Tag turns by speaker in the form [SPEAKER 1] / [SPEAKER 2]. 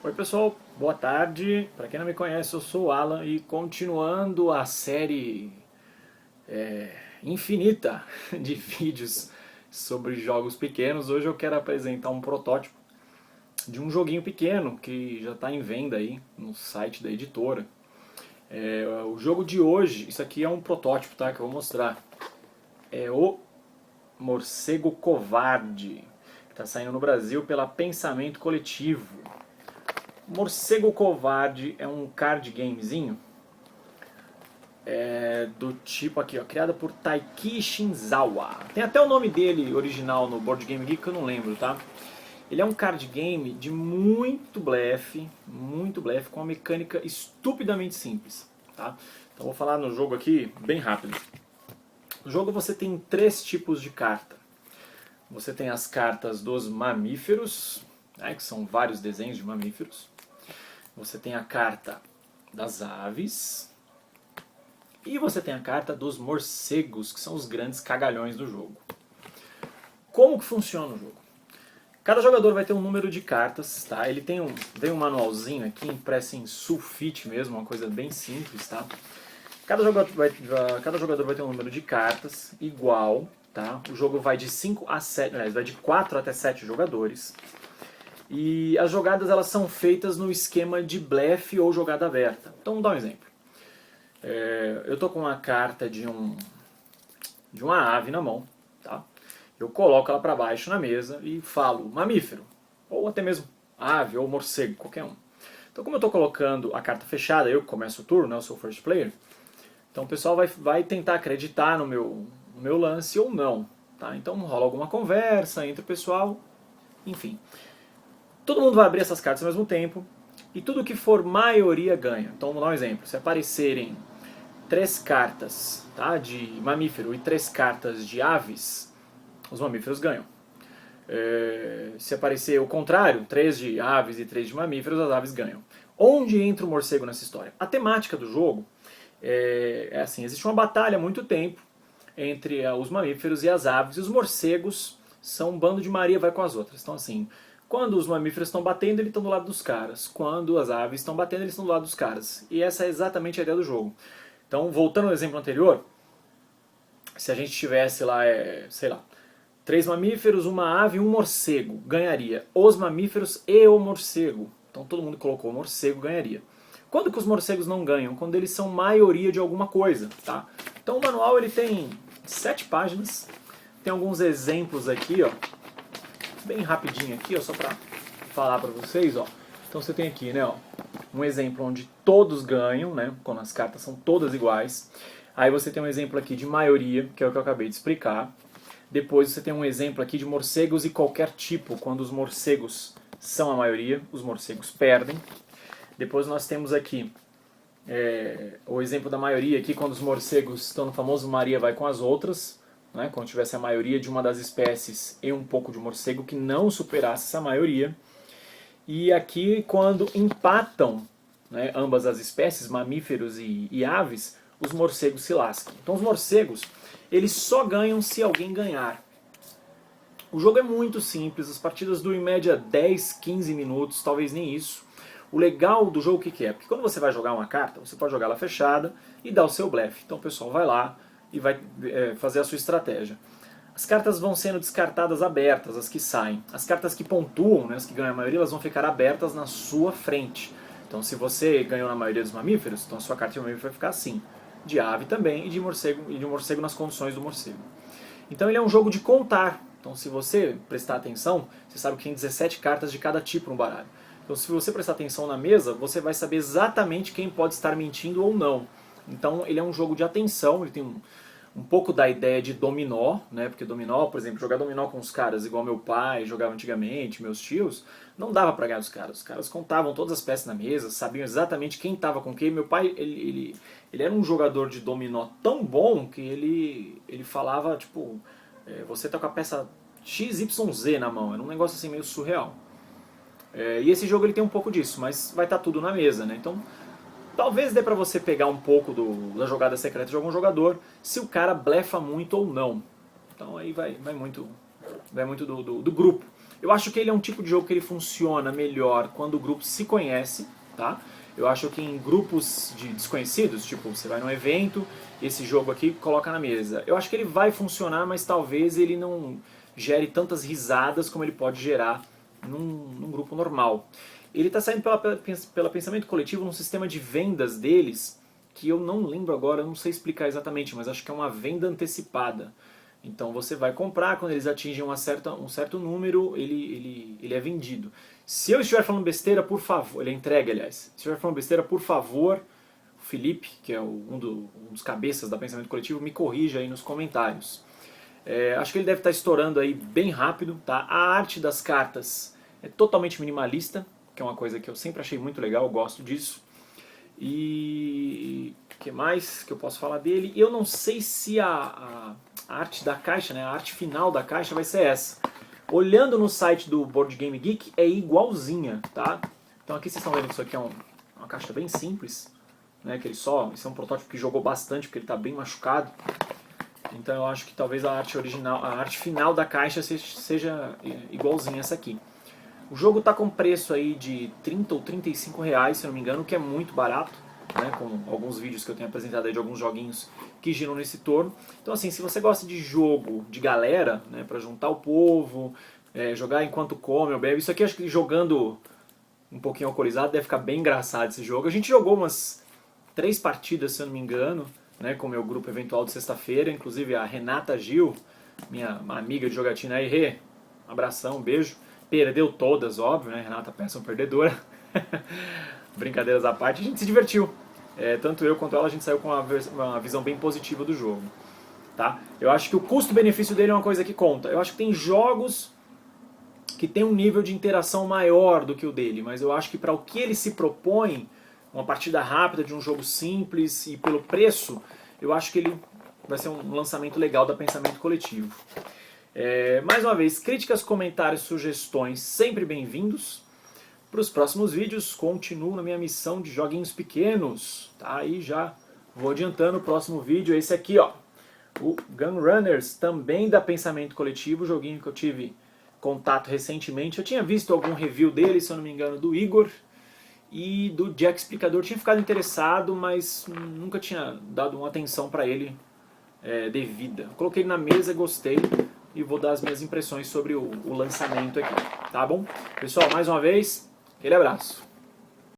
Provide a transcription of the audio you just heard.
[SPEAKER 1] Oi pessoal, boa tarde. Para quem não me conhece, eu sou o Alan e continuando a série infinita de vídeos sobre jogos pequenos, hoje eu quero apresentar um protótipo de um joguinho pequeno que já está em venda aí no site da editora. O jogo de hoje, isso aqui é um protótipo, tá, que eu vou mostrar. É o Morcego Covarde, que está saindo no Brasil pela Pensamento Coletivo. Morcego Covarde é um card gamezinho do tipo aqui, ó, criado por Taiki Shinzawa. Tem até o nome dele original no Board Game Geek que eu não lembro, tá? Ele é um card game de muito blefe, com uma mecânica estupidamente simples, tá? Então vou falar no jogo aqui bem rápido. No jogo você tem 3 tipos de carta. Você tem as cartas dos mamíferos, né, que são vários desenhos de mamíferos. Você tem a carta das aves. E você tem a carta dos morcegos, que são os grandes cagalhões do jogo. Como que funciona o jogo? Cada jogador vai ter um número de cartas, tá? Ele tem vem um manualzinho aqui, impresso em sulfite mesmo, uma coisa bem simples, tá? Cada jogador vai ter um número de cartas igual, tá? O jogo vai de 5 a 7, aliás, vai de 4 até 7 jogadores. E as jogadas elas são feitas no esquema de blefe ou jogada aberta. Então, vamos dar um exemplo. Eu tô com uma carta de uma ave na mão, tá? Eu coloco ela para baixo na mesa e falo mamífero, ou até mesmo ave ou morcego, qualquer um. Então, como eu estou colocando a carta fechada, eu começo o turno, né, eu sou o first player, então o pessoal vai tentar acreditar no meu lance ou não, tá? Então rola alguma conversa entre o pessoal, enfim. Todo mundo vai abrir essas cartas ao mesmo tempo e tudo que for maioria ganha. Então vamos dar um exemplo. Se aparecerem 3 cartas, tá, de mamífero e 3 cartas de aves, os mamíferos ganham. Se aparecer o contrário, 3 de aves e 3 de mamíferos, as aves ganham. Onde entra o morcego nessa história? A temática do jogo é assim, existe uma batalha há muito tempo entre os mamíferos e as aves, e os morcegos são um bando de Maria vai com as outras. Então assim, quando os mamíferos estão batendo, eles estão do lado dos caras. Quando as aves estão batendo, eles estão do lado dos caras. E essa é exatamente a ideia do jogo. Então, voltando ao exemplo anterior, se a gente tivesse lá, sei lá, 3 mamíferos, uma ave e um morcego, ganharia os mamíferos e o morcego. Então todo mundo colocou o morcego, ganharia. Quando que os morcegos não ganham? Quando eles são maioria de alguma coisa, tá? Então o manual ele tem 7 páginas, tem alguns exemplos aqui, ó, bem rapidinho aqui, ó, só pra falar pra vocês, ó. Então você tem aqui, né, ó, um exemplo onde todos ganham, né, quando as cartas são todas iguais. Aí você tem um exemplo aqui de maioria, que é o que eu acabei de explicar. Depois você tem um exemplo aqui de morcegos e qualquer tipo, quando os morcegos são a maioria, os morcegos perdem. Depois nós temos aqui o exemplo da maioria, aqui quando os morcegos estão no famoso Maria vai com as outras, né, quando tivesse a maioria de uma das espécies e um pouco de morcego que não superasse essa maioria. E aqui quando empatam, né, ambas as espécies, mamíferos e aves, os morcegos se lascam. Então os morcegos, eles só ganham se alguém ganhar. O jogo é muito simples, as partidas duram em média 10, 15 minutos, talvez nem isso. O legal do jogo o que é? Porque quando você vai jogar uma carta, você pode jogar ela fechada e dar o seu blefe. Então o pessoal vai lá e vai fazer a sua estratégia. As cartas vão sendo descartadas abertas, as que saem. As cartas que pontuam, né, as que ganham a maioria, elas vão ficar abertas na sua frente. Então se você ganhou na maioria dos mamíferos, então a sua carta de mamífero vai ficar assim. De ave também e de morcego nas condições do morcego. Então ele é um jogo de contar. Então se você prestar atenção, você sabe que tem 17 cartas de cada tipo no baralho. Então se você prestar atenção na mesa, você vai saber exatamente quem pode estar mentindo ou não. Então ele é um jogo de atenção, ele tem um pouco da ideia de dominó, né? Porque dominó, por exemplo, jogar dominó com os caras igual meu pai jogava antigamente, meus tios, não dava pra ganhar dos caras. Os caras contavam todas as peças na mesa, sabiam exatamente quem estava com quem. Meu pai, ele era um jogador de dominó tão bom que ele falava, tipo, você tá com a peça XYZ na mão. Era um negócio assim meio surreal. E esse jogo ele tem um pouco disso, mas vai estar tudo na mesa, né? Então talvez dê pra você pegar um pouco da jogada secreta de algum jogador, se o cara blefa muito ou não. Então aí vai muito do grupo. Eu acho que ele é um tipo de jogo que ele funciona melhor quando o grupo se conhece, tá? Eu acho que em grupos de desconhecidos, tipo, você vai num evento, esse jogo aqui coloca na mesa. Eu acho que ele vai funcionar, mas talvez ele não gere tantas risadas como ele pode gerar num grupo normal. Ele está saindo pela Pensamento Coletivo num sistema de vendas deles, que eu não lembro agora, eu não sei explicar exatamente, mas acho que é uma venda antecipada. Então você vai comprar, quando eles atingem um certo número, ele é vendido. Se eu estiver falando besteira, por favor, ele é entregue, aliás. Se eu estiver falando besteira, por favor, o Felipe, que é um dos cabeças da Pensamento Coletivo, me corrija aí nos comentários. Acho que ele deve estar estourando aí bem rápido, tá? A arte das cartas é totalmente minimalista, que é uma coisa que eu sempre achei muito legal, eu gosto disso. E o que mais que eu posso falar dele? Eu não sei se a arte da caixa, né, a arte final da caixa vai ser essa. Olhando no site do Board Game Geek, é igualzinha, tá? Então aqui vocês estão vendo que isso aqui é uma caixa bem simples, né, que isso é um protótipo que jogou bastante, porque ele está bem machucado. Então eu acho que talvez a arte original, a arte final da caixa seja igualzinha essa aqui. O jogo está com preço aí de 30 ou 35 reais, se eu não me engano, que é muito barato, né, com alguns vídeos que eu tenho apresentado aí de alguns joguinhos que giram nesse torno. Então assim, se você gosta de jogo de galera, né, para juntar o povo, jogar enquanto come ou bebe, isso aqui acho que jogando um pouquinho alcoolizado deve ficar bem engraçado esse jogo. A gente jogou umas 3 partidas, se eu não me engano, né, com o meu grupo eventual de sexta-feira, inclusive a Renata Gil, minha amiga de jogatina aí, Rê, um abração, um beijo. Perdeu todas, óbvio, né? Renata péssima perdedora. Brincadeiras à parte, a gente se divertiu. Tanto eu quanto ela, a gente saiu com uma visão bem positiva do jogo. Tá? Eu acho que o custo-benefício dele é uma coisa que conta. Eu acho que tem jogos que tem um nível de interação maior do que o dele, mas eu acho que para o que ele se propõe, uma partida rápida de um jogo simples e pelo preço, eu acho que ele vai ser um lançamento legal da Pensamento Coletivo. Mais uma vez, críticas, comentários, sugestões, sempre bem-vindos. Para os próximos vídeos, continuo na minha missão de joguinhos pequenos. Tá? Aí já vou adiantando o próximo vídeo, esse aqui, ó. O Gunrunners, também da Pensamento Coletivo, joguinho que eu tive contato recentemente. Eu tinha visto algum review dele, se eu não me engano, do Igor e do Jack Explicador. Eu tinha ficado interessado, mas nunca tinha dado uma atenção para ele devida. Coloquei ele na mesa, gostei. E vou dar as minhas impressões sobre o lançamento aqui, tá bom? Pessoal, mais uma vez, aquele abraço.